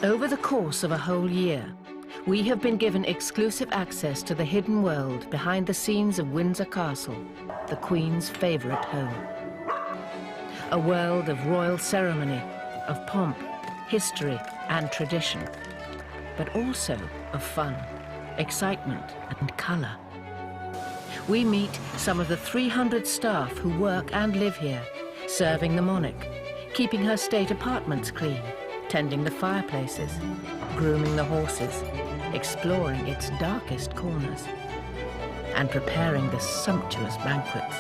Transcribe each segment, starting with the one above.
Over the course of a whole year, we have been given exclusive access to the hidden world behind the scenes of Windsor Castle, the Queen's favourite home. A world of royal ceremony, of pomp, history and tradition, but also of fun, excitement and colour. We meet some of the 300 staff who work and live here, serving the monarch, keeping her state apartments clean, tending the fireplaces, grooming the horses, exploring its darkest corners, and preparing the sumptuous banquets.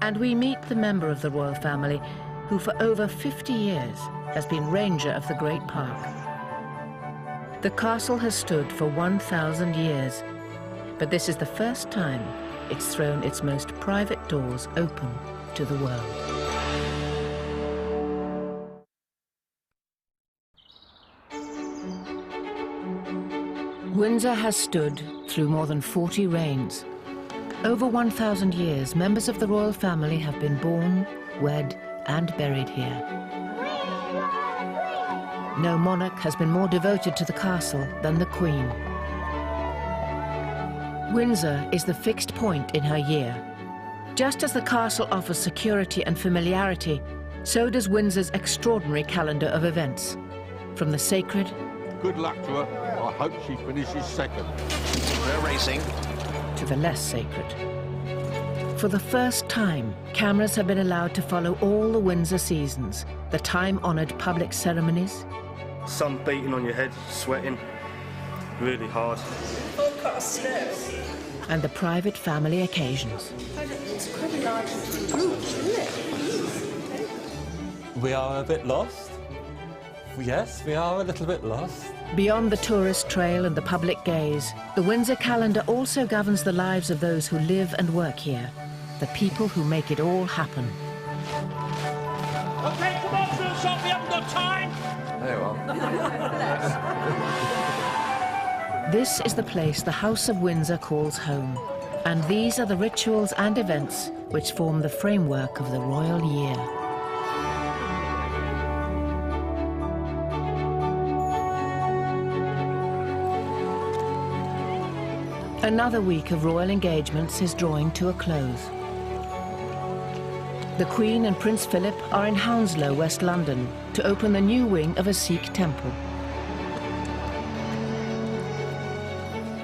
And we meet the member of the royal family who for over 50 years has been ranger of the great park. The castle has stood for 1,000 years, but this is the first time it's thrown its most private doors open to the world. Windsor has stood through more than 40 reigns. Over 1,000 years, members of the royal family have been born, wed, and buried here. No monarch has been more devoted to the castle than the Queen. Windsor is the fixed point in her year. Just as the castle offers security and familiarity, so does Windsor's extraordinary calendar of events. From the sacred... Good luck to her. I hope she finishes second. They're racing. ...to the less sacred. For the first time, cameras have been allowed to follow all the Windsor seasons, the time-honoured public ceremonies. Sun beating on your head, sweating, really hard. And the private family occasions. It's quite a large group, isn't it? We are a bit lost. Yes, we are a little bit lost. Beyond the tourist trail and the public gaze, the Windsor calendar also governs the lives of those who live and work here, the people who make it all happen. OK, come on, Phil, we haven't got time. There you are. This is the place the House of Windsor calls home, and these are the rituals and events which form the framework of the royal year. Another week of royal engagements is drawing to a close. The Queen and Prince Philip are in Hounslow, West London, to open the new wing of a Sikh temple.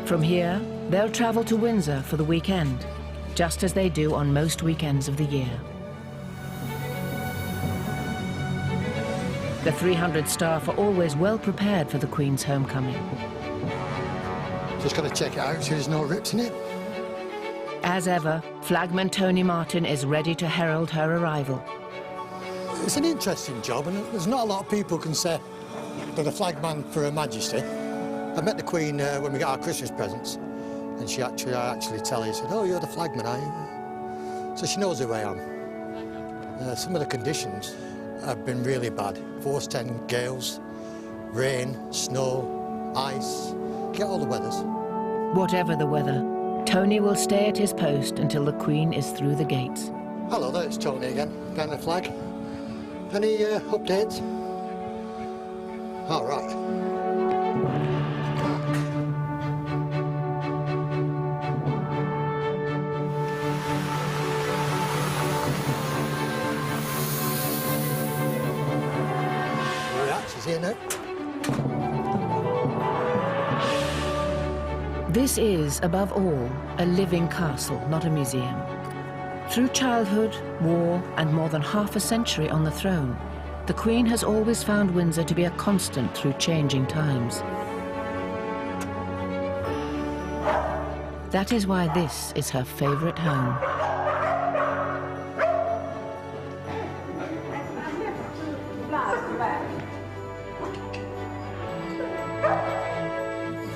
From here, they'll travel to Windsor for the weekend, just as they do on most weekends of the year. The 300 staff are always well prepared for the Queen's homecoming. Just got to check it out so there's no rips in it. As ever, Flagman Tony Martin is ready to herald her arrival. It's an interesting job, and there's not a lot of people can say they're the flagman for Her Majesty. I met the Queen when we got our Christmas presents, and I actually tell her, said, "Oh, you're the flagman, are you?" So she knows who I am. Some of the conditions have been really bad. Force 10 gales, rain, snow, ice, get all the weathers. Whatever the weather, Tony will stay at his post until the Queen is through the gates. Hello there, it's Tony again, down the flag. Any updates? All right. She's here now. This is, above all, a living castle, not a museum. Through childhood, war, and more than half a century on the throne, the Queen has always found Windsor to be a constant through changing times. That is why this is her favourite home.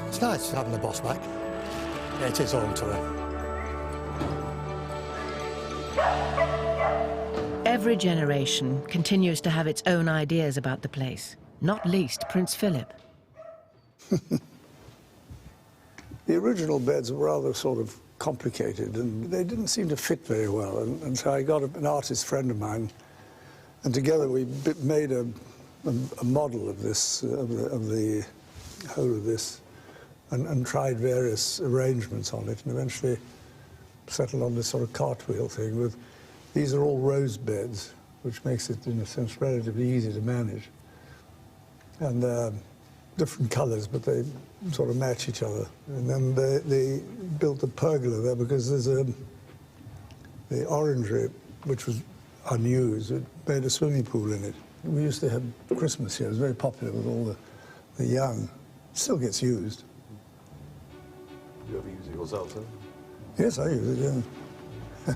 It's nice having the boss back. Yeah, it is home to her. Every generation continues to have its own ideas about the place, not least Prince Philip. The original beds were rather sort of complicated and they didn't seem to fit very well. And so I got an artist friend of mine, and together we made a a model of this, of the whole of this, and tried various arrangements on it, and eventually settled on this sort of cartwheel thing with, these are all rose beds, which makes it, in a sense, relatively easy to manage. And different colours, but they sort of match each other. And then they built a pergola there because there's the orangery, which was unused, it made a swimming pool in it. We used to have Christmas here. It was very popular with all the young. It still gets used. You ever use it yourself, sir? Yes, I use it, yeah.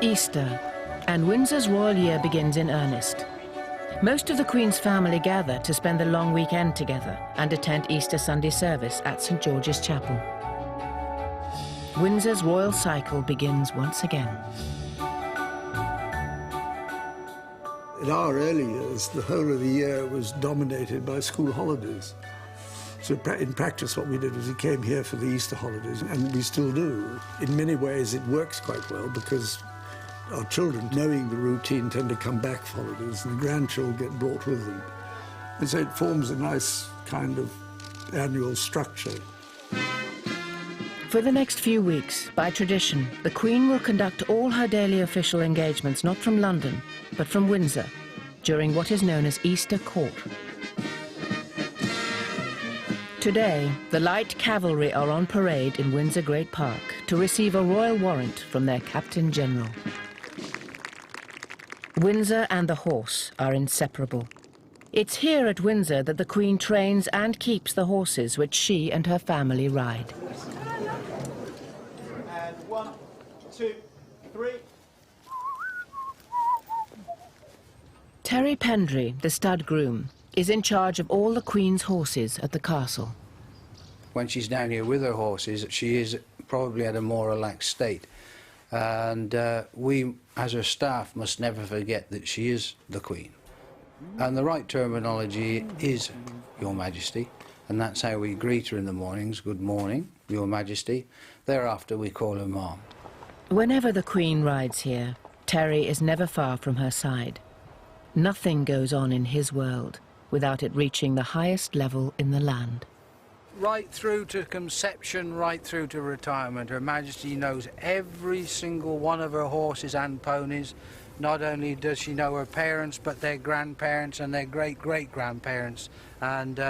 Easter, and Windsor's royal year begins in earnest. Most of the Queen's family gather to spend the long weekend together and attend Easter Sunday service at St. George's Chapel. Windsor's royal cycle begins once again. In our early years, the whole of the year was dominated by school holidays. So in practice, what we did was we came here for the Easter holidays, and we still do. In many ways, it works quite well because our children, knowing the routine, tend to come back for holidays, and the grandchildren get brought with them. And so it forms a nice kind of annual structure. For the next few weeks, by tradition, the Queen will conduct all her daily official engagements not from London, but from Windsor, during what is known as Easter Court. Today, the Light Cavalry are on parade in Windsor Great Park to receive a royal warrant from their Captain General. Windsor and the horse are inseparable. It's here at Windsor that the Queen trains and keeps the horses which she and her family ride. And 1, 2, 3. Terry Pendry, the stud groom, is in charge of all the Queen's horses at the castle. When she's down here with her horses, she is probably at a more relaxed state. And we, as her staff, must never forget that she is the Queen. And the right terminology is Your Majesty, and that's how we greet her in the mornings. Good morning, Your Majesty. Thereafter, we call her Mom. Whenever the Queen rides here, Terry is never far from her side. Nothing goes on in his world without it reaching the highest level in the land. Right through to conception, right through to retirement, Her Majesty knows every single one of her horses and ponies. Not only does she know her parents, but their grandparents and their great-great-grandparents. And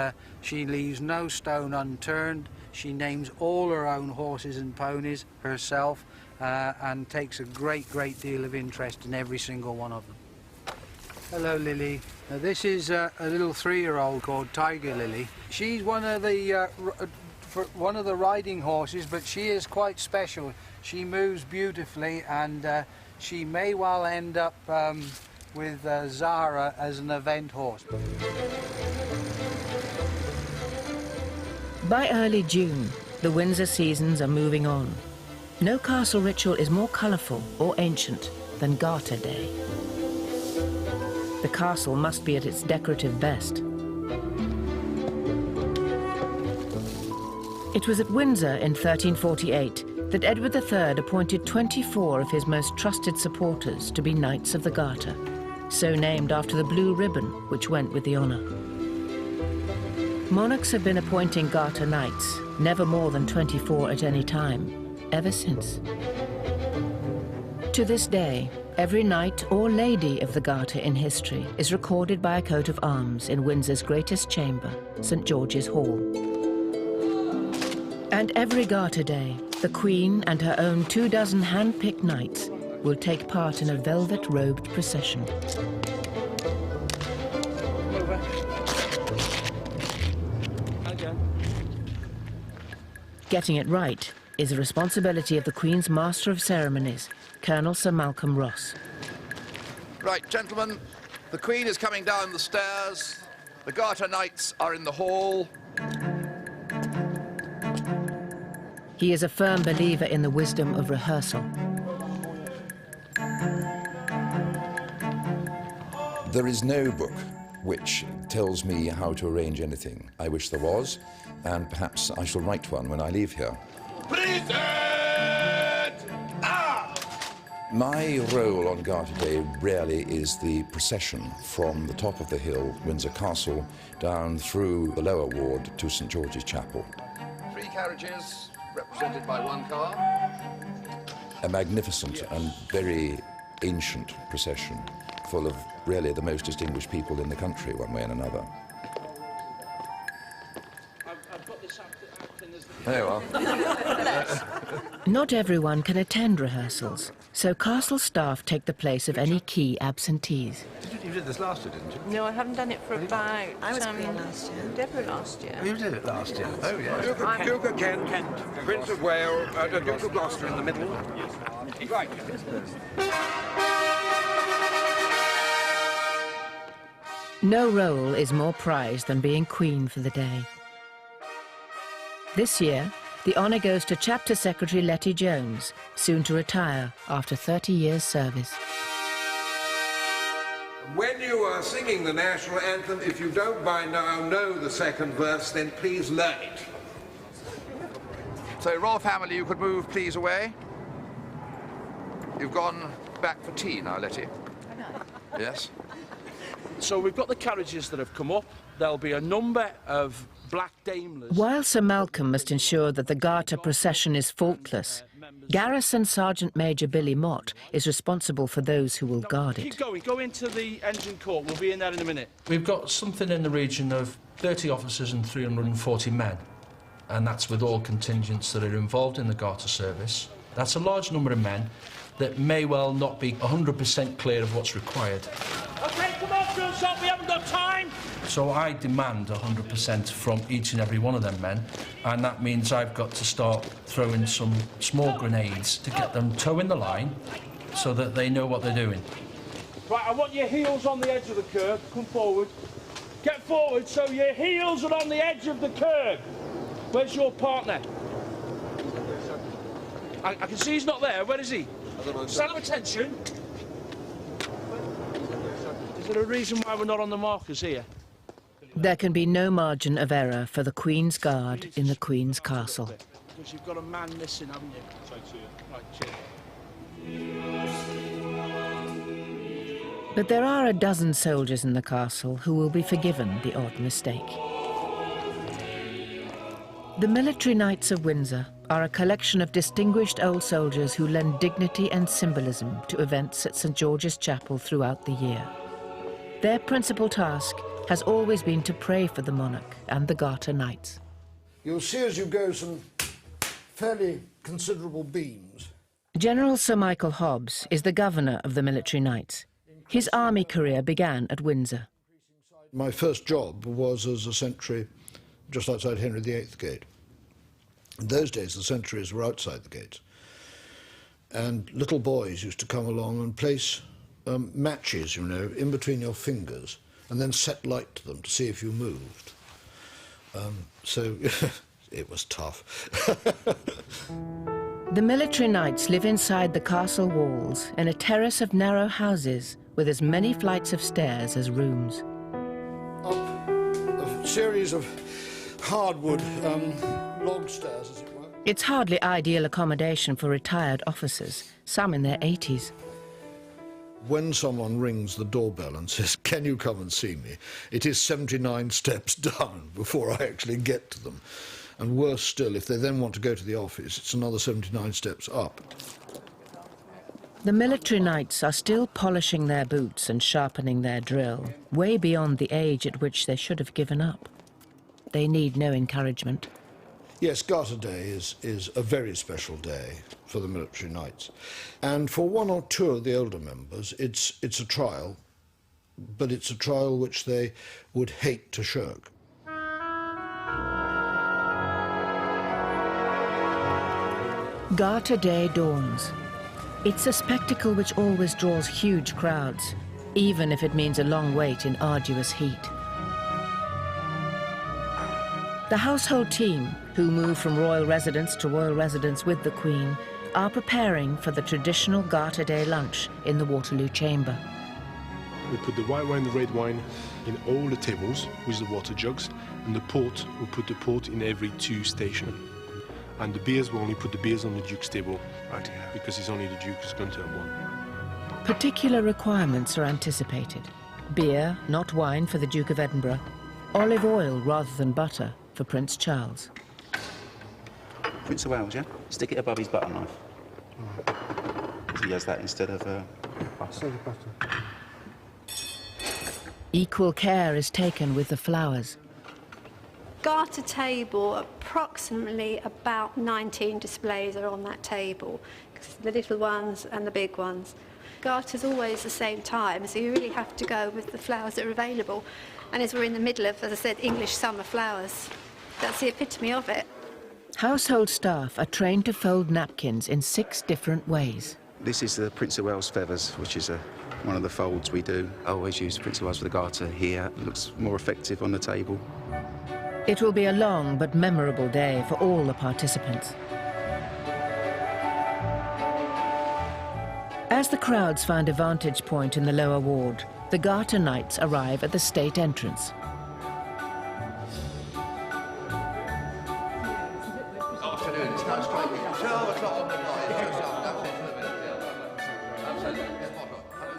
she leaves no stone unturned. She names all her own horses and ponies herself and takes a great deal of interest in every single one of them. Hello, Lily. Now, this is a little 3-year-old called Tiger Lily. She's one of the riding horses, but she is quite special. She moves beautifully, and she may well end up with Zara as an event horse. By early June, the Windsor seasons are moving on. No castle ritual is more colourful or ancient than Garter Day. The castle must be at its decorative best. It was at Windsor in 1348 that Edward III appointed 24 of his most trusted supporters to be Knights of the Garter, so named after the blue ribbon which went with the honour. Monarchs have been appointing Garter Knights, never more than 24 at any time, ever since. To this day, every knight or lady of the Garter in history is recorded by a coat of arms in Windsor's greatest chamber, St. George's Hall. And every Garter Day, the Queen and her own 24 hand-picked knights will take part in a velvet-robed procession. Getting it right is the responsibility of the Queen's Master of Ceremonies, Colonel Sir Malcolm Ross. Right, gentlemen, the Queen is coming down the stairs. The Garter Knights are in the hall. He is a firm believer in the wisdom of rehearsal. There is no book which tells me how to arrange anything. I wish there was, and perhaps I shall write one when I leave here. My role on Garter Day really is the procession from the top of the hill, Windsor Castle, down through the lower ward to St George's Chapel. 3 carriages represented by 1 car. A magnificent and very ancient procession, full of really the most distinguished people in the country, one way and another. There you are. Not everyone can attend rehearsals, so castle staff take the place of any key absentees. You did this last year, didn't you? No, I haven't done it for about... I was Queen last year. Deborah last year. You did it last year. Oh, yeah. Duke of Kent, Prince of Wales, Duke of Gloucester in the middle. Right. No role is more prized than being queen for the day. This year, the honour goes to Chapter Secretary Letty Jones, soon to retire after 30 years' service. When you are singing the national anthem, if you don't by now know the second verse, then please learn it. So, royal family, you could move, please, away. You've gone back for tea now, Letty. Yes. So we've got the carriages that have come up. There'll be a number of black daimlers. While Sir Malcolm must ensure that the Garter procession is faultless, Garrison Sergeant Major Billy Mott is responsible for those who will guard it. Keep going. Go into the engine court. We'll be in there in a minute. We've got something in the region of 30 officers and 340 men, and that's with all contingents that are involved in the Garter service. That's a large number of men that may well not be 100% clear of what's required. OK, come on, Phil, we haven't got time. So I demand 100% from each and every one of them men, and that means I've got to start throwing some small grenades to get them toeing the line so that they know what they're doing. Right, I want your heels on the edge of the curb. Come forward. Get forward so your heels are on the edge of the curb. Where's your partner? I can see he's not there. Where is he? Stand at attention. Is there a reason why we're not on the markers here? There can be no margin of error for the Queen's Guard in the Queen's Castle. Because you've got a man missing, haven't you? Right, But there are a dozen soldiers in the castle who will be forgiven the odd mistake. The Military Knights of Windsor are a collection of distinguished old soldiers who lend dignity and symbolism to events at St George's Chapel throughout the year. Their principal task has always been to pray for the monarch and the Garter Knights. You'll see as you go some fairly considerable beams. General Sir Michael Hobbs is the governor of the Military Knights. His army career began at Windsor. My first job was as a sentry just outside Henry VIII Gate. In those days, the sentries were outside the gates. And little boys used to come along and place matches, you know, in between your fingers and then set light to them to see if you moved. So it was tough. The Military Knights live inside the castle walls in a terrace of narrow houses with as many flights of stairs as rooms. Up a series of hardwood log stairs, as it were. It's hardly ideal accommodation for retired officers, some in their 80s. When someone rings the doorbell and says, "Can you come and see me?" it is 79 steps down before I actually get to them. And worse still, if they then want to go to the office, it's another 79 steps up. The Military Knights are still polishing their boots and sharpening their drill, way beyond the age at which they should have given up. They need no encouragement. Yes, Garter Day is a very special day for the Military Knights. And for one or two of the older members, it's a trial, but it's a trial which they would hate to shirk. Garter Day dawns. It's a spectacle which always draws huge crowds, even if it means a long wait in arduous heat. The household team, who move from royal residence to royal residence with the Queen, are preparing for the traditional Garter Day lunch in the Waterloo Chamber. We put the white wine, the red wine in all the tables with the water jugs, and the port, we put the port in every 2 stations. And the beers, we only put the beers on the Duke's table. Right, yeah. Because he's only the Duke who's going to have one. Particular requirements are anticipated. Beer, not wine, for the Duke of Edinburgh. Olive oil rather than butter for Prince Charles. Prince of Wales, yeah? Stick it above his butter knife. So he has that instead of butter. Equal care is taken with the flowers. Garter table, approximately about 19 displays are on that table. The little ones and the big ones. Garter's always the same time, so you really have to go with the flowers that are available. And as we're in the middle of, as I said, English summer flowers, that's the epitome of it. Household staff are trained to fold napkins in 6 different ways. This is the Prince of Wales feathers, which is one of the folds we do. I always use Prince of Wales with the garter here. It looks more effective on the table. It will be a long but memorable day for all the participants. As the crowds find a vantage point in the lower ward, the Garter Knights arrive at the state entrance. Afternoon, it's now striking 12 o'clock on the night.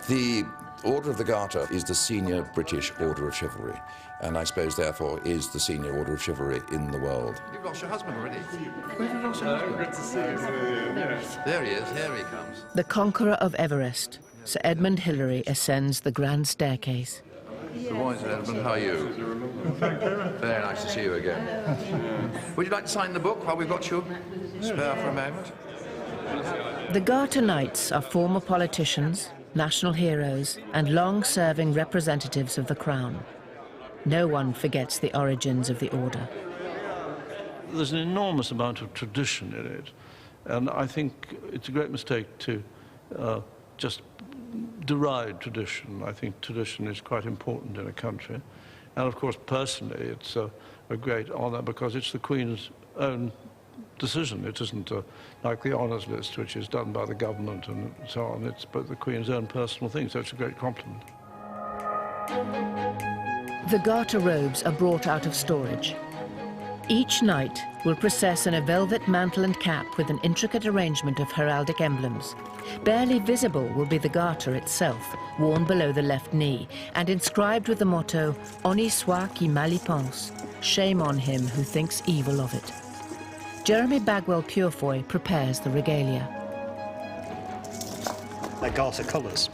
The Order of the Garter is the senior British Order of Chivalry, and I suppose, therefore, is the senior Order of Chivalry in the world. You've lost your husband already? Where have you lost your husband? Good to see you. There he is, here he comes. The conqueror of Everest, Sir Edmund Hillary, ascends the grand staircase. Good morning, Sir Edmund. How are you? Very nice to see you again. Would you like to sign the book while we've got you spare for a moment? The Garter Knights are former politicians, national heroes, and long-serving representatives of the Crown. No one forgets the origins of the order. There's an enormous amount of tradition in it, and I think it's a great mistake to just deride tradition. I think tradition is quite important in a country. And of course, personally, it's a great honour because it's the Queen's own decision. It isn't like the honours list, which is done by the government and so on. It's but the Queen's own personal thing, so it's a great compliment. The Garter robes are brought out of storage. Each knight will process in a velvet mantle and cap with an intricate arrangement of heraldic emblems. Barely visible will be the garter itself, worn below the left knee, and inscribed with the motto, Honi soit qui mal y pense, shame on him who thinks evil of it. Jeremy Bagwell-Purefoy prepares the regalia. They're garter colours,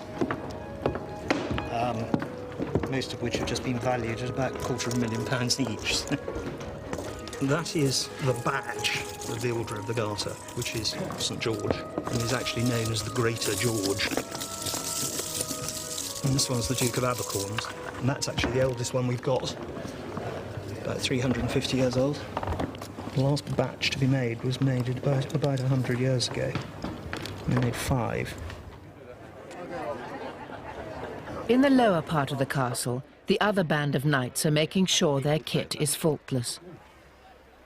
most of which have just been valued at about £250,000 each. That is the badge of the Order of the Garter, which is St George, and is actually known as the Greater George. And this one's the Duke of Abercorn's, and that's actually the oldest one we've got, about 350 years old. The last batch to be made was made about 100 years ago. They made 5. In the lower part of the castle, the other band of knights are making sure their kit is faultless.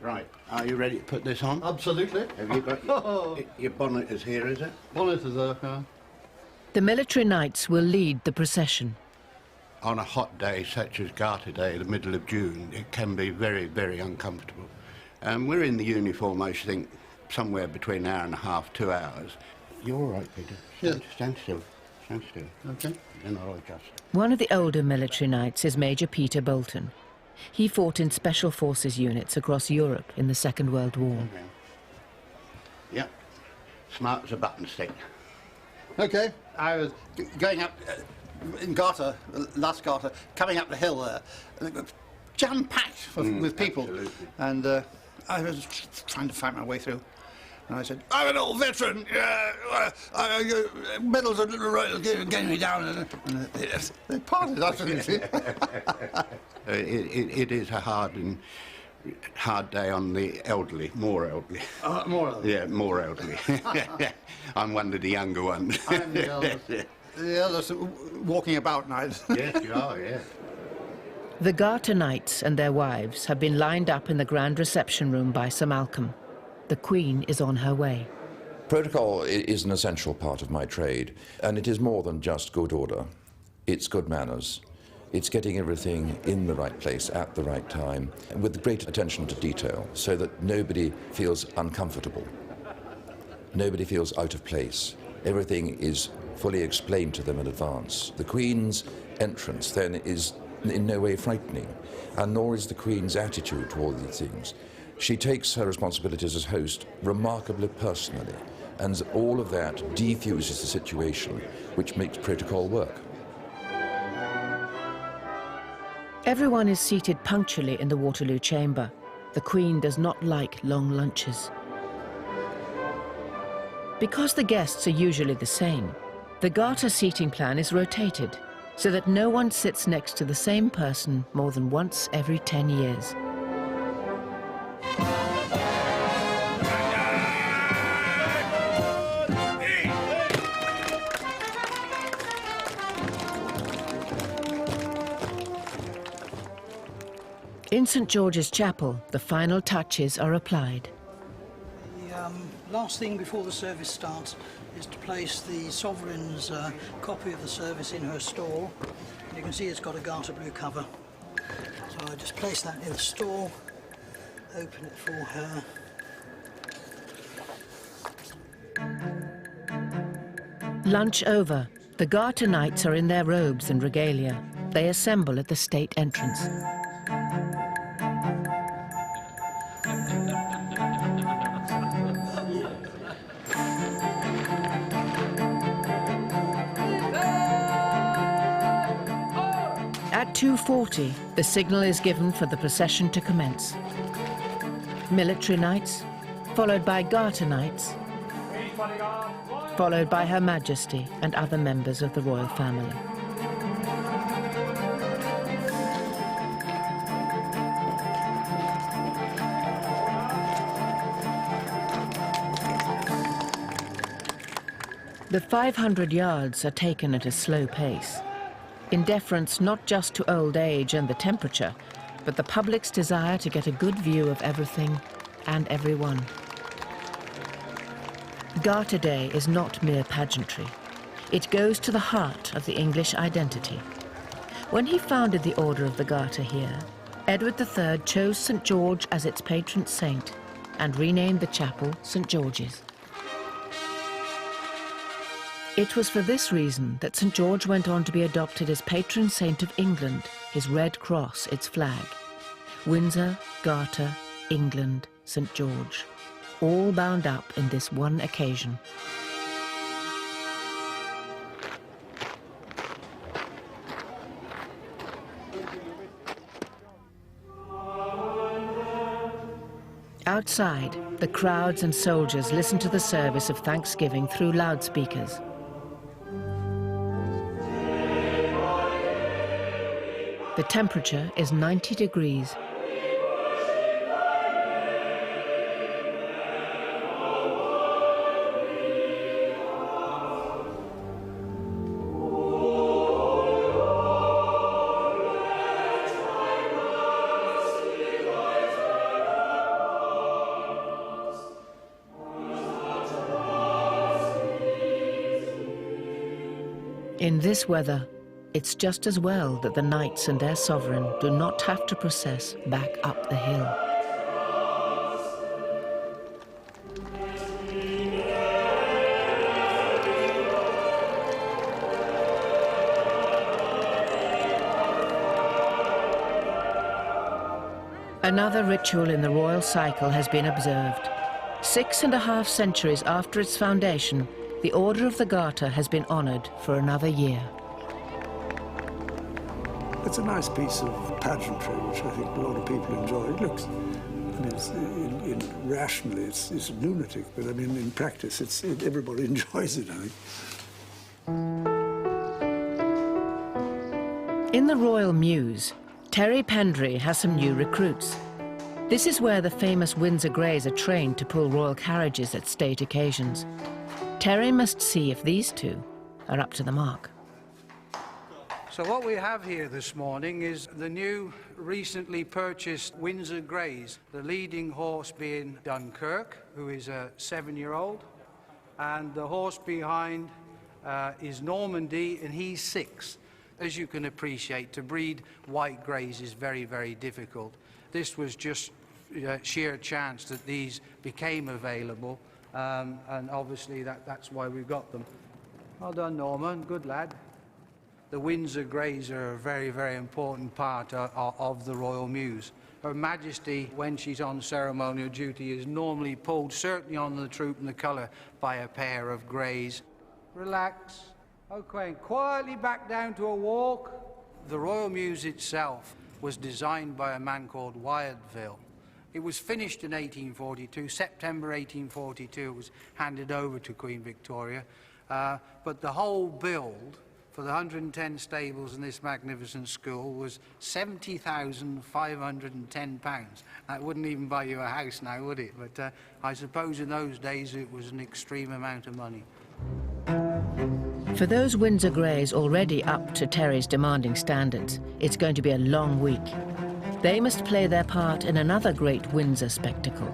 Right, are you ready to put this on? Absolutely. Have you got your bonnet is here, is it? Bonnet is there, yeah. The military knights will lead the procession. On a hot day such as Garter Day, the middle of June, it can be very, very uncomfortable. We're in the uniform, I think, somewhere between an hour and a half, 2 hours. You're all right, Peter. Stand still. Stand still. Okay. Then I'll adjust. One of the older military knights is Major Peter Bolton. He fought in Special Forces units across Europe in the Second World War. Okay. Yep. Smart as a button stick. Okay, I was going up in Garter, last Garter, coming up the hill there, jam-packed with people. Absolutely. And I was trying to find my way through. And I said, I'm an old veteran, medals are getting me down. And they parted after this. It is a hard day on the elderly, more elderly. More elderly? Yeah, more elderly. I'm one of the younger ones. I'm the eldest. The eldest walking about night. Yes, you are, yes. The Garter Knights and their wives have been lined up in the grand reception room by Sir Malcolm. The Queen is on her way. Protocol is an essential part of my trade, and it is more than just good order. It's good manners. It's getting everything in the right place at the right time with great attention to detail so that nobody feels uncomfortable. Nobody feels out of place. Everything is fully explained to them in advance. The Queen's entrance then is in no way frightening, and nor is the Queen's attitude toward these things. She takes her responsibilities as host remarkably personally, and all of that defuses the situation, which makes protocol work. Everyone is seated punctually in the Waterloo chamber. The Queen does not like long lunches. Because the guests are usually the same, the Garter seating plan is rotated so that no one sits next to the same person more than once every 10 years. In St George's Chapel, the final touches are applied. The last thing before the service starts is to place the Sovereign's copy of the service in her stall. And you can see it's got a garter blue cover. So I just place that in the stall, open it for her. Lunch over, the Garter Knights are in their robes and regalia. They assemble at the state entrance. At 2:40, the signal is given for the procession to commence. Military Knights, followed by Garter Knights, followed by Her Majesty and other members of the royal family. The 500 yards are taken at a slow pace, in deference not just to old age and the temperature, but the public's desire to get a good view of everything and everyone. Garter Day is not mere pageantry. It goes to the heart of the English identity. When he founded the Order of the Garter here, Edward III chose St George as its patron saint and renamed the chapel St George's. It was for this reason that St George went on to be adopted as patron saint of England, his red cross its flag. Windsor, Garter, England, St George, all bound up in this one occasion. Outside, the crowds and soldiers listen to the service of thanksgiving through loudspeakers. The temperature is 90 degrees. In this weather, it's just as well that the knights and their sovereign do not have to process back up the hill. Another ritual in the royal cycle has been observed. 6.5 centuries after its foundation, the Order of the Garter has been honoured for another year. It's a nice piece of pageantry, which I think a lot of people enjoy. It looks, I mean, rationally, it's lunatic, but I mean, in practice, everybody enjoys it, I think. In the Royal Mews, Terry Pendry has some new recruits. This is where the famous Windsor Greys are trained to pull royal carriages at state occasions. Terry must see if these two are up to the mark. So what we have here this morning is the new, recently purchased Windsor Greys, the leading horse being Dunkirk, who is a 7-year-old, and the horse behind is Normandy, and he's 6. As you can appreciate, to breed white greys is very, very difficult. This was just sheer chance that these became available, and obviously that's why we've got them. Well done, Norman. Good lad. The Windsor Greys are a very, very important part of the Royal Mews. Her Majesty, when she's on ceremonial duty, is normally pulled, certainly on the troop and the colour, by a pair of greys. Relax. Okay, and quietly back down to a walk. The Royal Mews itself was designed by a man called Wyatville. It was finished in 1842, September 1842, it was handed over to Queen Victoria. But the whole build for the 110 stables in this magnificent school was £70,510. That wouldn't even buy you a house now, would it? But I suppose in those days it was an extreme amount of money. For those Windsor Greys already up to Terry's demanding standards, it's going to be a long week. They must play their part in another great Windsor spectacle.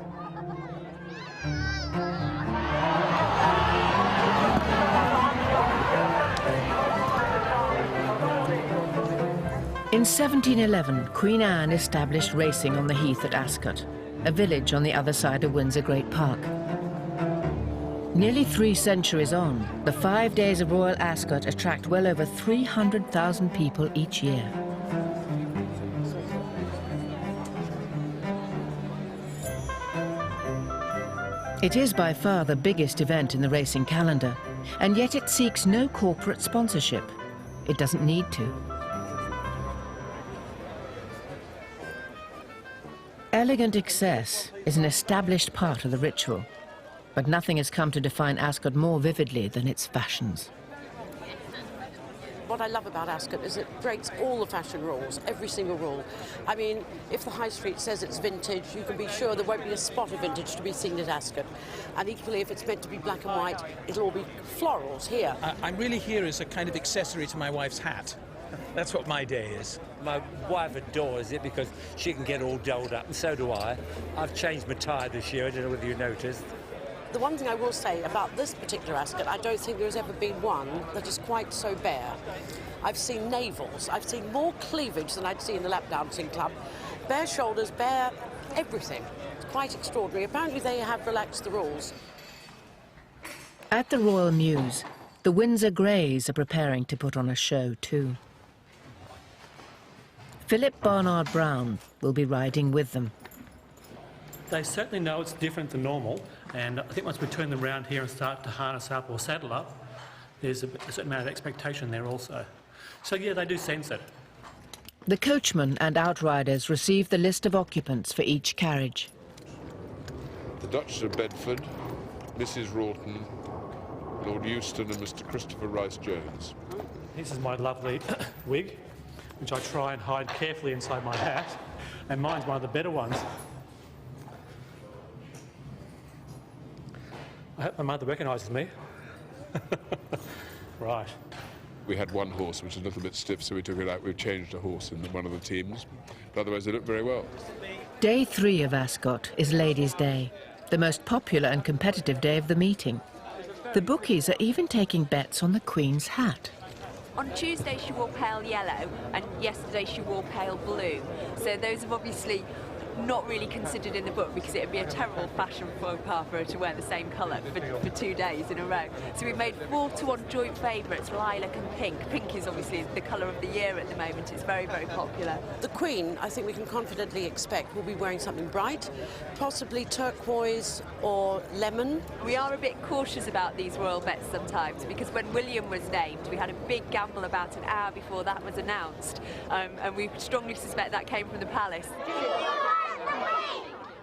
In 1711, Queen Anne established racing on the heath at Ascot, a village on the other side of Windsor Great Park. Nearly 3 centuries on, the 5 days of Royal Ascot attract well over 300,000 people each year. It is by far the biggest event in the racing calendar, and yet it seeks no corporate sponsorship. It doesn't need to. Elegant excess is an established part of the ritual, but nothing has come to define Ascot more vividly than its fashions. What I love about Ascot is it breaks all the fashion rules, every single rule. I mean, if the high street says it's vintage, you can be sure there won't be a spot of vintage to be seen at Ascot. And equally, if it's meant to be black and white, it'll all be florals here. I'm really here as a kind of accessory to my wife's hat. That's what my day is. My wife adores it because she can get all dolled up, and so do I. I've changed my tie this year, I don't know whether you noticed. The one thing I will say about this particular Ascot, I don't think there's ever been one that is quite so bare. I've seen navels, I've seen more cleavage than I'd see in the lap dancing club. Bare shoulders, bare everything. It's quite extraordinary. Apparently they have relaxed the rules. At the Royal Mews, the Windsor Greys are preparing to put on a show too. Philip Barnard Brown will be riding with them. They certainly know it's different than normal, and I think once we turn them around here and start to harness up or saddle up, there's a certain amount of expectation there also. So yeah, they do sense it. The coachman and outriders receive the list of occupants for each carriage. The Duchess of Bedford, Mrs. Rawton, Lord Euston and Mr. Christopher Rice-Jones. This is my lovely wig, which I try and hide carefully inside my hat, and mine's one of the better ones. I hope my mother recognises me. Right. We had one horse which was a little bit stiff, so we took it out. We've changed a horse in one of the teams, but otherwise they look very well. Day 3 of Ascot is Ladies' Day, the most popular and competitive day of the meeting. The bookies are even taking bets on the Queen's hat. On Tuesday she wore pale yellow, and yesterday she wore pale blue. So those have obviously not really considered in the book because it would be a terrible fashion faux pas for her to wear the same colour for 2 days in a row. So we've made 4-to-1 joint favourites, lilac and pink. Pink is obviously the colour of the year at the moment. It's very, very popular. The Queen, I think we can confidently expect, will be wearing something bright, possibly turquoise or lemon. We are a bit cautious about these royal bets sometimes because when William was named, we had a big gamble about an hour before that was announced, and we strongly suspect that came from the palace.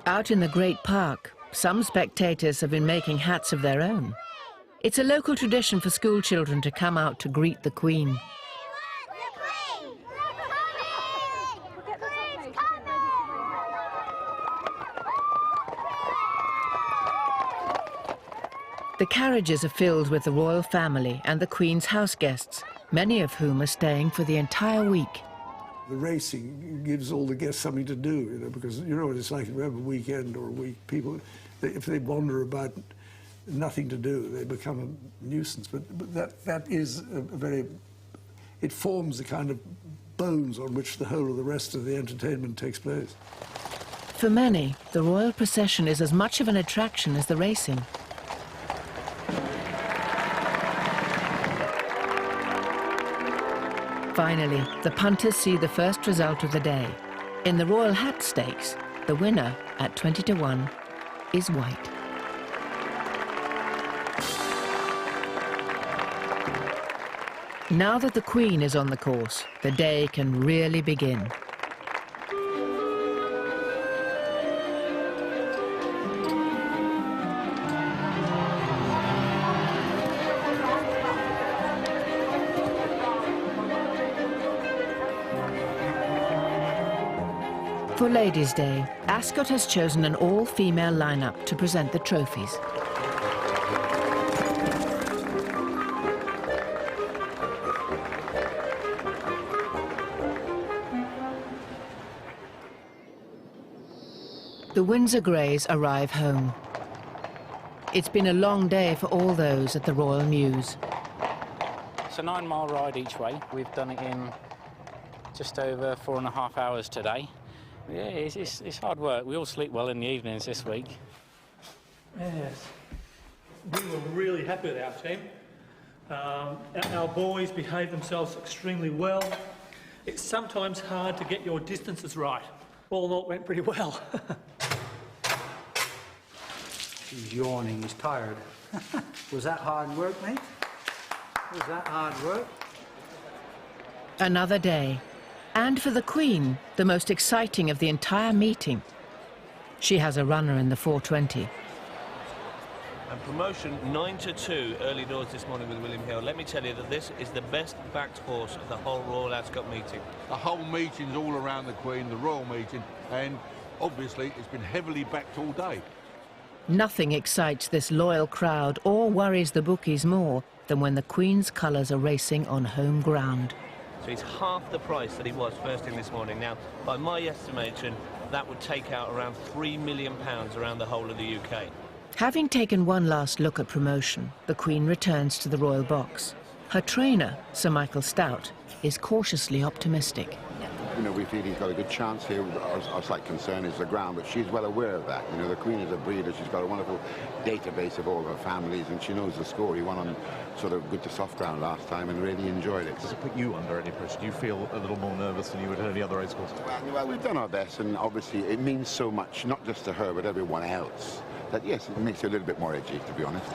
Out in the Great Park, some spectators have been making hats of their own. It's a local tradition for school children to come out to greet the Queen. The carriages are filled with the royal family and the Queen's house guests, many of whom are staying for the entire week. The racing gives all the guests something to do, you know, because you know what it's like. If you have a weekend or a week, people, if they wander about, nothing to do, they become a nuisance. But that is a very it forms the kind of bones on which the whole of the rest of the entertainment takes place. For many, the royal procession is as much of an attraction as the racing. Finally, the punters see the first result of the day. In the Royal Hat Stakes, the winner, at 20-1, is white. Now that the Queen is on the course, the day can really begin. For Ladies' Day, Ascot has chosen an all-female lineup to present the trophies. The Windsor Greys arrive home. It's been a long day for all those at the Royal Mews. It's a 9-mile ride each way. We've done it in just over 4.5 hours today. Yeah, it's hard work. We all sleep well in the evenings this week. Yes, we were really happy with our team. Our boys behaved themselves extremely well. It's sometimes hard to get your distances right. All in all, it went pretty well. He's yawning, he's tired. Was that hard work, mate? Was that hard work? Another day. And for the Queen, the most exciting of the entire meeting. She has a runner in the 420. And promotion 9-2 early doors this morning with William Hill. Let me tell you that this is the best backed horse of the whole Royal Ascot meeting. The whole meeting's all around the Queen, the royal meeting, and obviously it's been heavily backed all day. Nothing excites this loyal crowd or worries the bookies more than when the Queen's colours are racing on home ground. So he's half the price that he was first thing this morning. Now, by my estimation, that would take out around £3 million around the whole of the UK. Having taken one last look at promotion, the Queen returns to the royal box. Her trainer, Sir Michael Stout, is cautiously optimistic. You know, we feel he's got a good chance here. Our slight concern is the ground, but she's well aware of that. You know, the Queen is a breeder. She's got a wonderful database of all her families, and she knows the score. He won on sort of good to soft ground last time and really enjoyed it. Does it put you under any pressure? Do you feel a little more nervous than you would at any other race course? Well, we've done our best, and obviously it means so much, not just to her, but everyone else, that yes, it makes you a little bit more edgy, to be honest.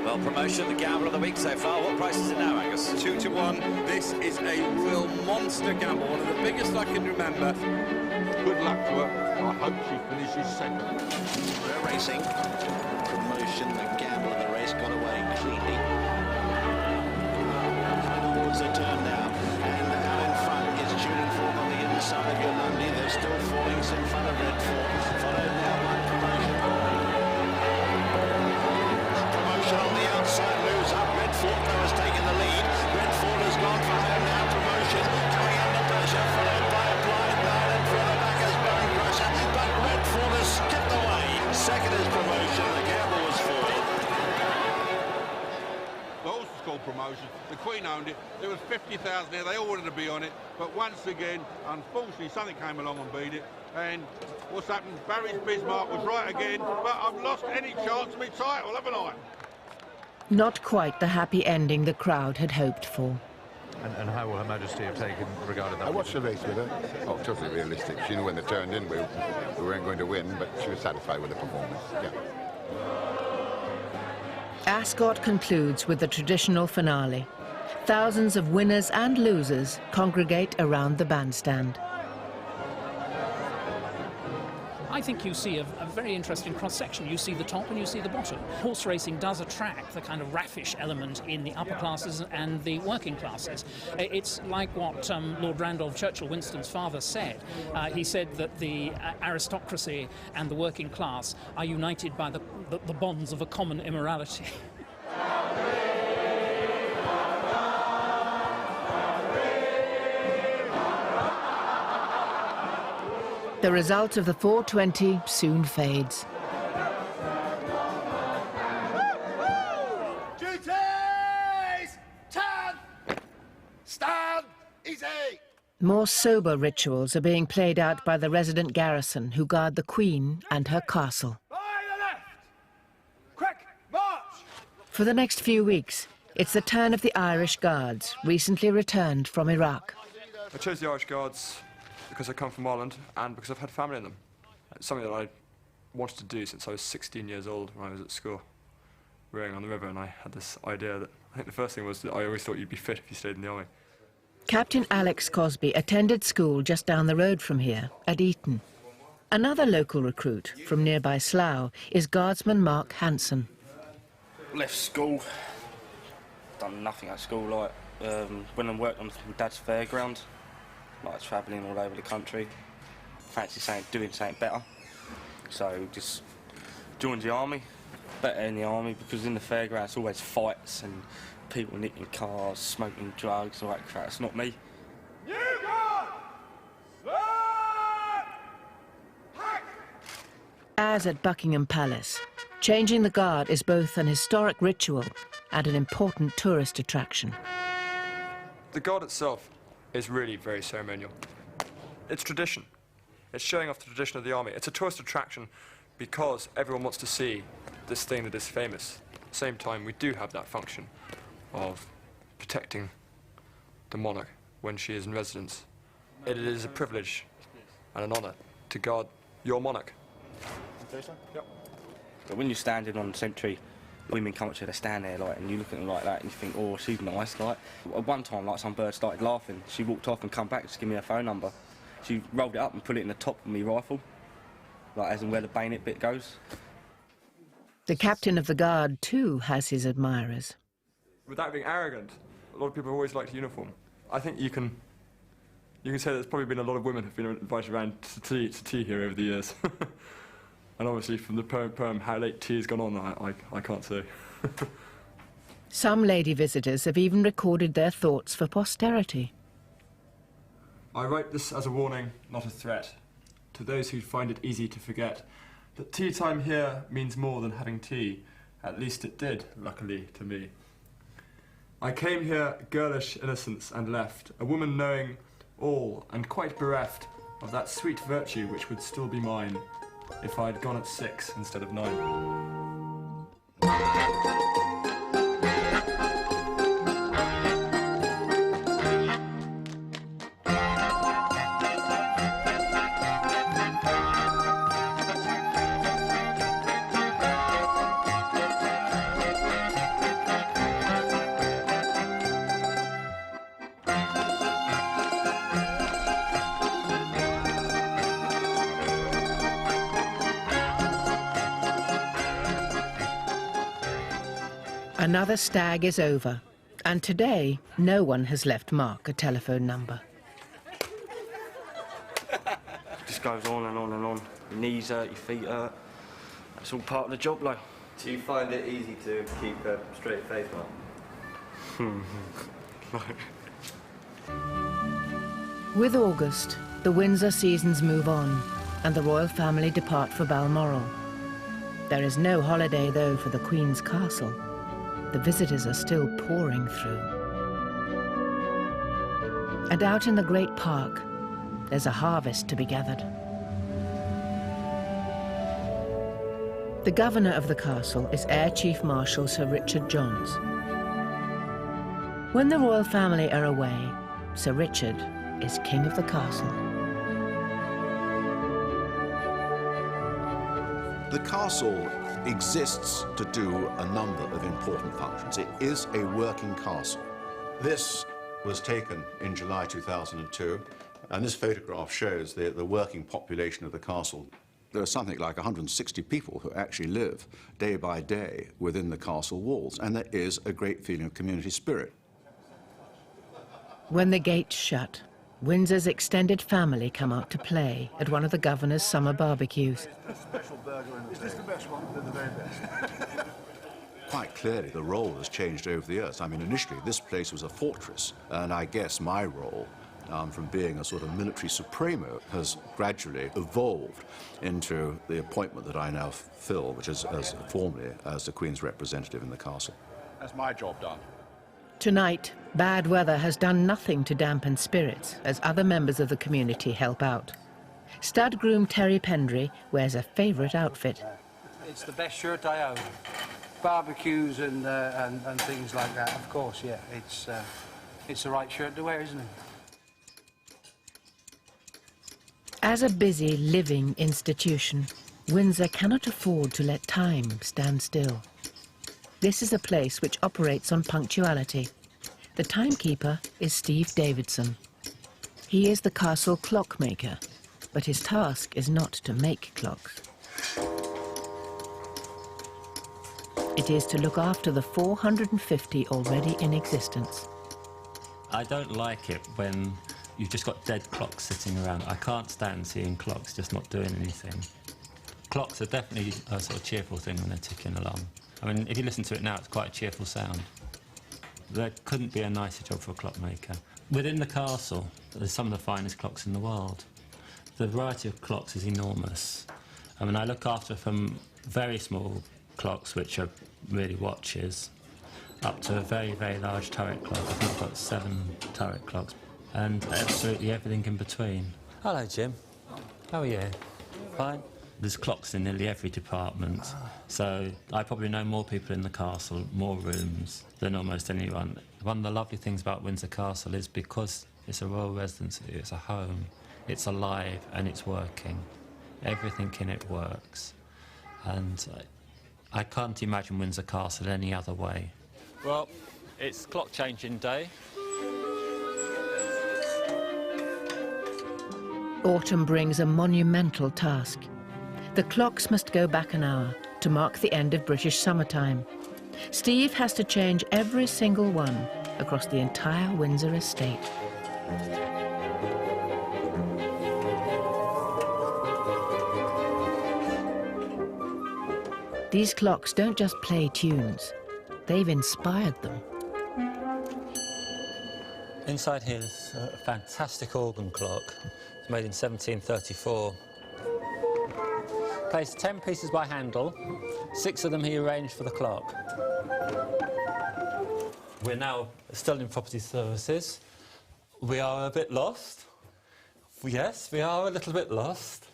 Well, promotion, the gamble of the week so far. What price is it now, Angus? 2-1. This is a real monster gamble, one of the biggest I can remember. Good luck to her. I hope she finishes second. We're racing. Promotion, the gamble of the race got away cleanly. Towards the turn now, and out in front is Julian Ford on the inside of Yolandi. They're still falling in front of Redford. Followed now by Promotion. On the outside, moves up. Redford has taken the lead. Redford has gone for home now. Promotion coming under pressure, followed by a blind line, and further back as Bone Crusher. But Redford has skipped away. Second is Promotion. The gamble was for. The horse was called Promotion. The Queen owned it. There was 50,000 there. They all wanted to be on it. But once again, unfortunately, something came along and beat it. And what's happened? Barry's Bismarck was right again. But I've lost any chance of my title, haven't I? Not quite the happy ending the crowd had hoped for. And how will Her Majesty have regarded that? I watched the race with her. Oh, totally realistic. She knew when they turned in we weren't going to win, but she was satisfied with the performance. Yeah. Ascot concludes with the traditional finale. Thousands of winners and losers congregate around the bandstand. I think you see a very interesting cross-section. You see the top and you see the bottom. Horse racing does attract the kind of raffish element in the upper classes and the working classes. It's like what Lord Randolph Churchill, Winston's father, said. He said that the aristocracy and the working class are united by the bonds of a common immorality. The result of the 420 soon fades. Duties! Turn! Easy! More sober rituals are being played out by the resident garrison who guard the Queen and her castle. By the left! Quick, march! For the next few weeks, it's the turn of the Irish Guards, recently returned from Iraq. I chose the Irish Guards because I come from Ireland and because I've had family in them. It's something that I wanted to do since I was 16 years old when I was at school, rowing on the river, and I had this idea that, I think the first thing was that I always thought you'd be fit if you stayed in the army. Captain Alex Cosby attended school just down the road from here, at Eton. Another local recruit from nearby Slough is Guardsman Mark Hanson. Left school, done nothing at school, like went and worked on my dad's fairground, like travelling all over the country. Fancy doing something better, so just joined the army. Better in the army because in the fairground it's always fights and people nicking cars, smoking drugs, all that crap. It's not me. As at Buckingham Palace, changing the guard is both an historic ritual and an important tourist attraction. The guard itself is really very ceremonial. It's tradition. It's showing off the tradition of the army. It's a tourist attraction because everyone wants to see this thing that is famous. At the same time, we do have that function of protecting the monarch when she is in residence. It is a privilege and an honour to guard your monarch. Yep. But when you're standing on the sentry, women come up to you, they stand there, like, and you look at them like that, and you think, oh, she's nice. Like, at one time, like, some bird started laughing. She walked off and come back to give me her phone number. She rolled it up and put it in the top of my rifle, like as in where the bayonet bit goes. The captain of the guard, too, has his admirers. Without being arrogant, a lot of people have always liked uniform. I think you can say there's probably been a lot of women who've been invited around to tea here over the years. And obviously from the poem how late tea has gone on, I can't say. Some lady visitors have even recorded their thoughts for posterity. I write this as a warning, not a threat, to those who find it easy to forget that tea time here means more than having tea. At least it did, luckily, to me. I came here girlish innocence and left, a woman knowing all and quite bereft of that sweet virtue which would still be mine if I had gone at 6 instead of 9. Another stag is over, and today no one has left Mark a telephone number. It just goes on and on and on. Your knees hurt, your feet hurt. That's all part of the job, like. Do you find it easy to keep a straight face, Mark? With August, the Windsor seasons move on, and the royal family depart for Balmoral. There is no holiday, though, for the Queen's castle. The visitors are still pouring through. And out in the great park, there's a harvest to be gathered. The governor of the castle is Air Chief Marshal Sir Richard Johns. When the royal family are away, Sir Richard is king of the castle. The castle exists to do a number of important functions. It is a working castle. This was taken in July 2002, and this photograph shows the working population of the castle. There are something like 160 people who actually live day by day within the castle walls, and there is a great feeling of community spirit. When the gates shut, Windsor's extended family come out to play at one of the governor's summer barbecues. Is this the best one? They're the very best. Quite clearly, the role has changed over the years. I mean, initially, this place was a fortress, and I guess my role, from being a sort of military supremo, has gradually evolved into the appointment that I now fill, which is formally as the Queen's representative in the castle. That's my job done. Tonight, bad weather has done nothing to dampen spirits as other members of the community help out. Stud groom Terry Pendry wears a favourite outfit. It's the best shirt I own. Barbecues and things like that, of course, yeah. It's the right shirt to wear, isn't it? As a busy, living institution, Windsor cannot afford to let time stand still. This is a place which operates on punctuality. The timekeeper is Steve Davidson. He is the castle clockmaker, but his task is not to make clocks. It is to look after the 450 already in existence. I don't like it when you've just got dead clocks sitting around. I can't stand seeing clocks just not doing anything. Clocks are definitely a sort of cheerful thing when they're ticking along. I mean, if you listen to it now, it's quite a cheerful sound. There couldn't be a nicer job for a clockmaker. Within the castle, there's some of the finest clocks in the world. The variety of clocks is enormous. I mean, I look after from very small clocks, which are really watches, up to a very, very large turret clock. I think I've got 7 turret clocks, and absolutely everything in between. Hello, Jim. How are you? Fine? There's clocks in nearly every department, so I probably know more people in the castle, more rooms, than almost anyone. One of the lovely things about Windsor Castle is because it's a royal residency, it's a home, it's alive and it's working. Everything in it works. And I can't imagine Windsor Castle any other way. Well, it's clock changing day. Autumn brings a monumental task. The clocks must go back an hour to mark the end of British summertime. Steve has to change every single one across the entire Windsor estate. These clocks don't just play tunes, they've inspired them. Inside here is a fantastic organ clock. It's made in 1734. Placed 10 pieces by Handel, 6 of them he arranged for the clock. We're now still in property services. We are a bit lost. Yes, we are a little bit lost.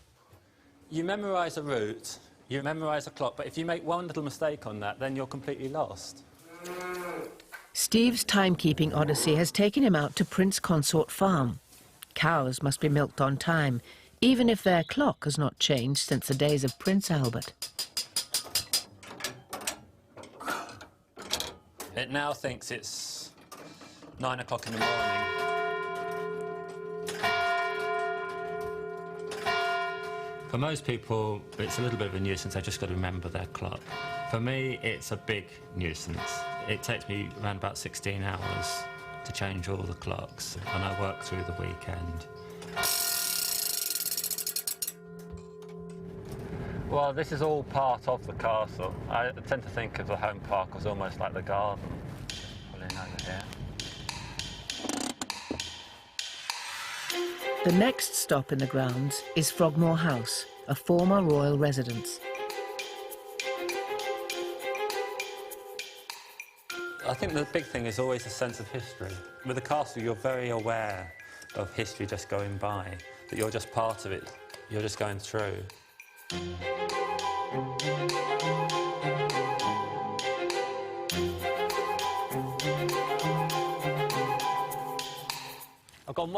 You memorise a route, you memorise a clock, but if you make one little mistake on that, then you're completely lost. Steve's timekeeping odyssey has taken him out to Prince Consort Farm. Cows must be milked on time, even if their clock has not changed since the days of Prince Albert. It now thinks it's 9 o'clock in the morning. For most people, it's a little bit of a nuisance. They've just got to remember their clock. For me, it's a big nuisance. It takes me around about 16 hours to change all the clocks, and I work through the weekend. Well, this is all part of the castle. I tend to think of the home park as almost like the garden. Pulling over here. The next stop in the grounds is Frogmore House, a former royal residence. I think the big thing is always a sense of history. With the castle, you're very aware of history just going by, that you're just part of it, you're just going through. I've gone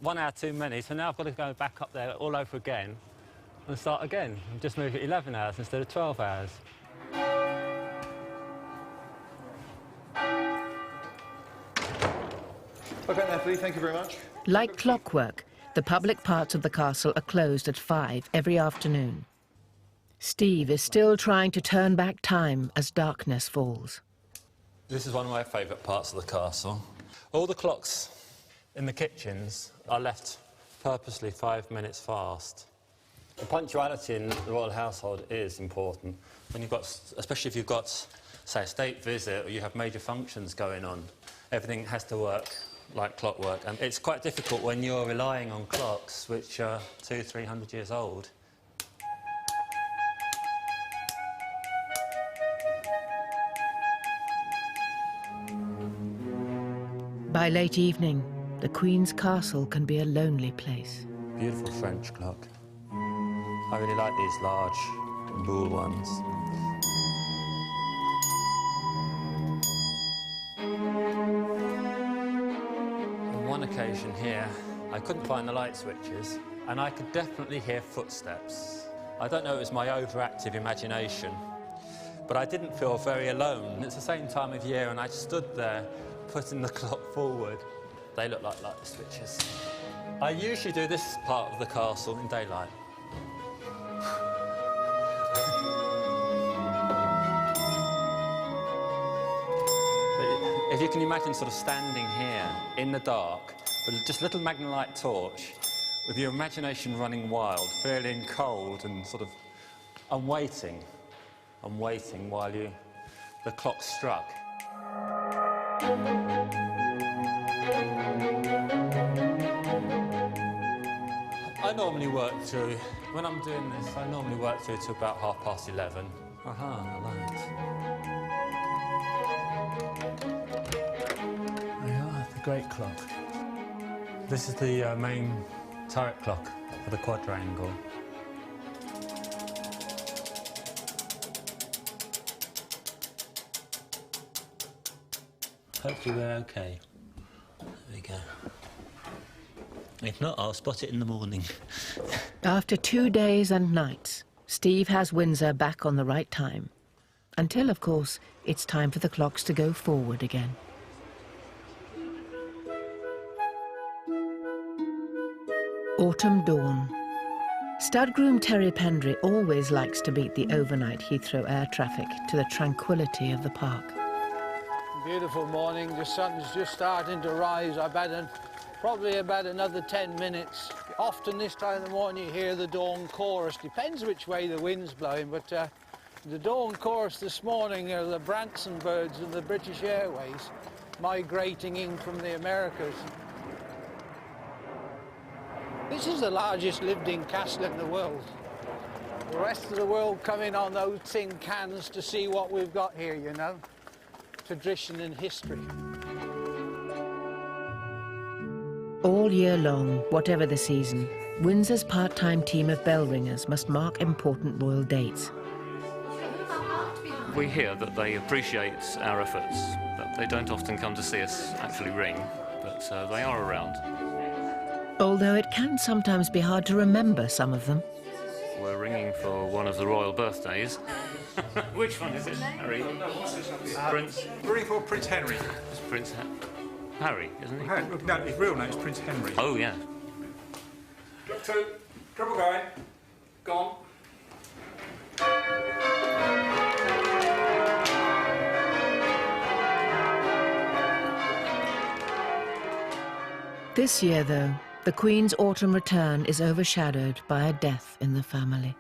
one hour too many, so now I've got to go back up there all over again and start again. And just move it 11 hours instead of 12 hours. OK, Natalie, thank you very much. Like clockwork, the public parts of the castle are closed at 5 every afternoon. Steve is still trying to turn back time as darkness falls. This is one of my favourite parts of the castle. All the clocks in the kitchens are left purposely 5 minutes fast. The punctuality in the royal household is important. When you've got, especially if you've got, say, a state visit or you have major functions going on, everything has to work like clockwork. And it's quite difficult when you're relying on clocks which are 200–300 years old. By late evening, the Queen's castle can be a lonely place. Beautiful French clock. I really like these large buhl ones. On one occasion here, I couldn't find the light switches, and I could definitely hear footsteps. I don't know if it was my overactive imagination, but I didn't feel very alone. It's the same time of year, and I stood there, putting the clock forward. They look like light switches. I usually do this part of the castle in daylight. If you can imagine sort of standing here in the dark with just a little magnolite torch, with your imagination running wild, feeling cold and sort of... I'm waiting while the clock struck. I normally work through, when I'm doing this, I normally work through to about 11:30. Aha, the lights. There you are, the great clock. This is the main turret clock for the quadrangle. Hopefully we're okay. There we go. If not, I'll spot it in the morning. After 2 days and nights, Steve has Windsor back on the right time. Until, of course, it's time for the clocks to go forward again. Autumn dawn. Stud groom Terry Pendry always likes to beat the overnight Heathrow air traffic to the tranquility of the park. Beautiful morning, the sun's just starting to rise. I've had probably about another 10 minutes. Often this time of the morning you hear the dawn chorus. Depends which way the wind's blowing, but the dawn chorus this morning are the Branson birds of the British Airways migrating in from the Americas. This is the largest lived-in castle in the world. The rest of the world come in on those tin cans to see what we've got here, you know. Tradition and history. All year long, whatever the season, Windsor's part-time team of bell ringers must mark important royal dates. We hear that they appreciate our efforts, that they don't often come to see us actually ring, but they are around. Although it can sometimes be hard to remember some of them. We're ringing for one of the royal birthdays. Which one is it, Harry? Prince? We're ringing for Prince Henry. It's Prince Harry, isn't he? No, his real name is Prince Henry. Oh, yeah. Clock 2, triple going, gone. This year, though, the Queen's autumn return is overshadowed by a death in the family.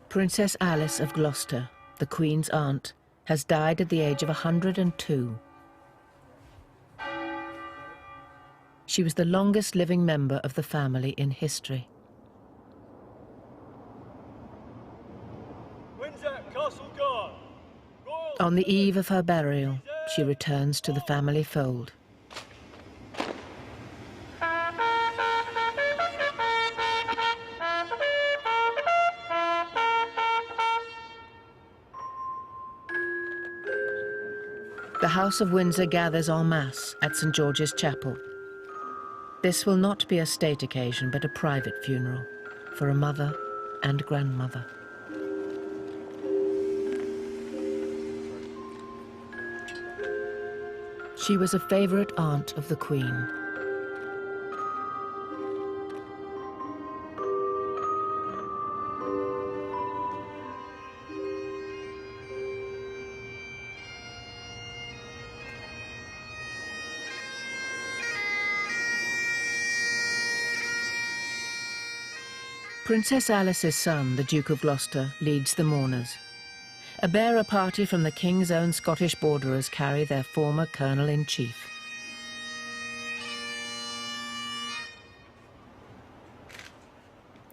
Princess Alice of Gloucester, the Queen's aunt, has died at the age of 102. She was the longest living member of the family in history. Windsor Castle Guard. On the eve of her burial, she returns to the family fold. The House of Windsor gathers en masse at St. George's Chapel. This will not be a state occasion, but a private funeral for a mother and grandmother. She was a favourite aunt of the Queen. Princess Alice's son, the Duke of Gloucester, leads the mourners. A bearer party from the King's own Scottish borderers carry their former Colonel-in-Chief.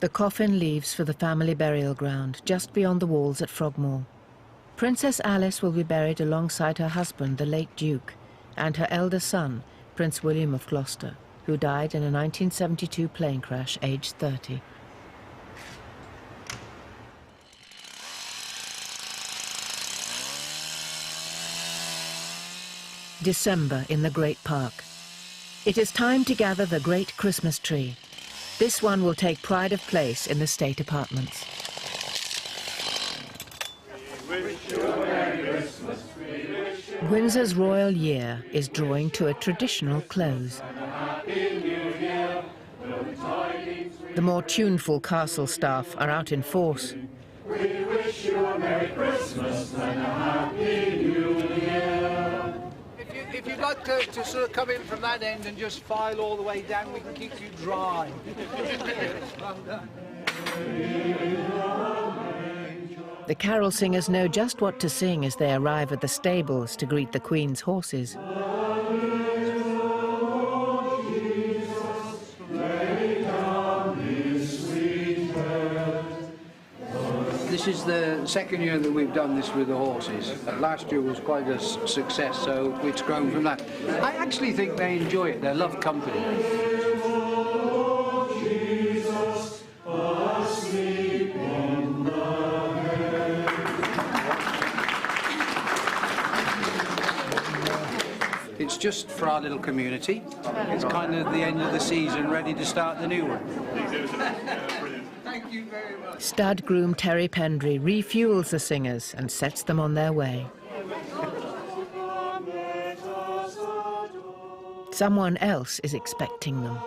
The coffin leaves for the family burial ground just beyond the walls at Frogmore. Princess Alice will be buried alongside her husband, the late Duke, and her elder son, Prince William of Gloucester, who died in a 1972 plane crash, aged 30. December in the Great Park. It is time to gather the great Christmas tree. This one will take pride of place in the state apartments. Windsor's royal year is drawing to a traditional close. The more tuneful castle staff are out in force. We wish you a Merry Christmas and a Happy New Year. If you'd like to sort of come in from that end and just file all the way down, we can keep you dry. Well done. The carol singers know just what to sing as they arrive at the stables to greet the Queen's horses. This is the second year that we've done this with the horses. Last year was quite a success, so it's grown from that. I actually think they enjoy it. They love company. It's just for our little community. It's kind of the end of the season, ready to start the new one. Thank you very much. Stud groom Terry Pendry refuels the singers and sets them on their way. Someone else is expecting them.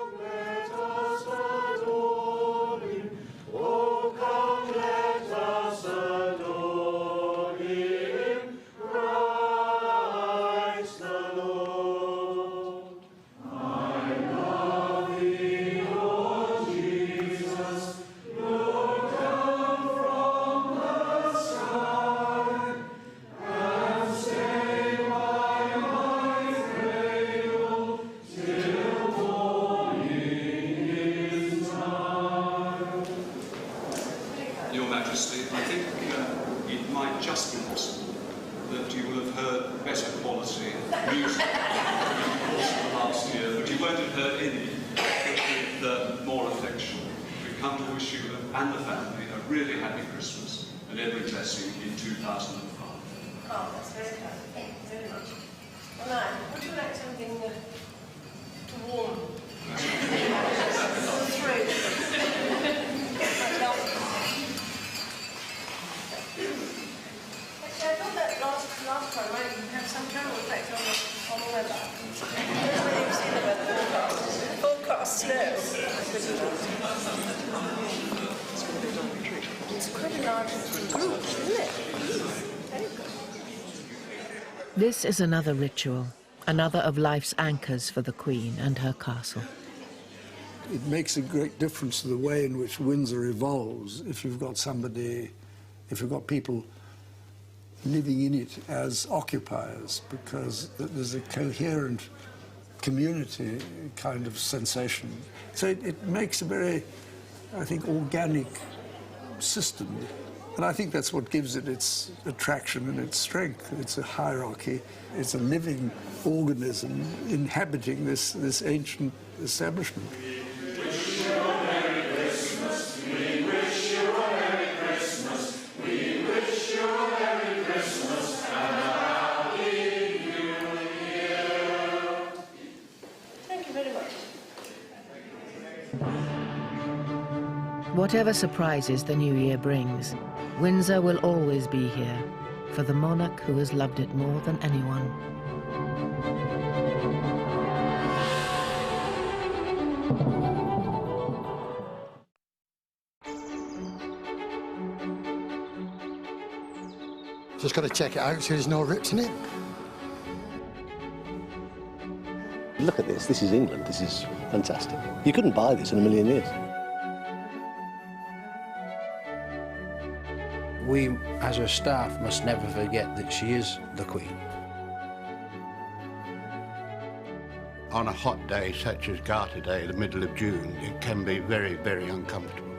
This is another ritual, another of life's anchors for the Queen and her castle. It makes a great difference to the way in which Windsor evolves if you've got people living in it as occupiers, because there's a coherent community kind of sensation. So it makes a very, I think, organic system. And I think that's what gives it its attraction and its strength. It's a hierarchy. It's a living organism inhabiting this ancient establishment. We wish you a Merry Christmas. We wish you a Merry Christmas. We wish you a Merry Christmas and a Happy New Year. Thank you very much. Whatever surprises the new year brings, Windsor will always be here for the monarch who has loved it more than anyone. Just got to check it out so there's no rips in it. Look at this. This is England. This is fantastic. You couldn't buy this in a million years. We, as a staff, must never forget that she is the Queen. On a hot day such as Garter Day, the middle of June, it can be very, very uncomfortable.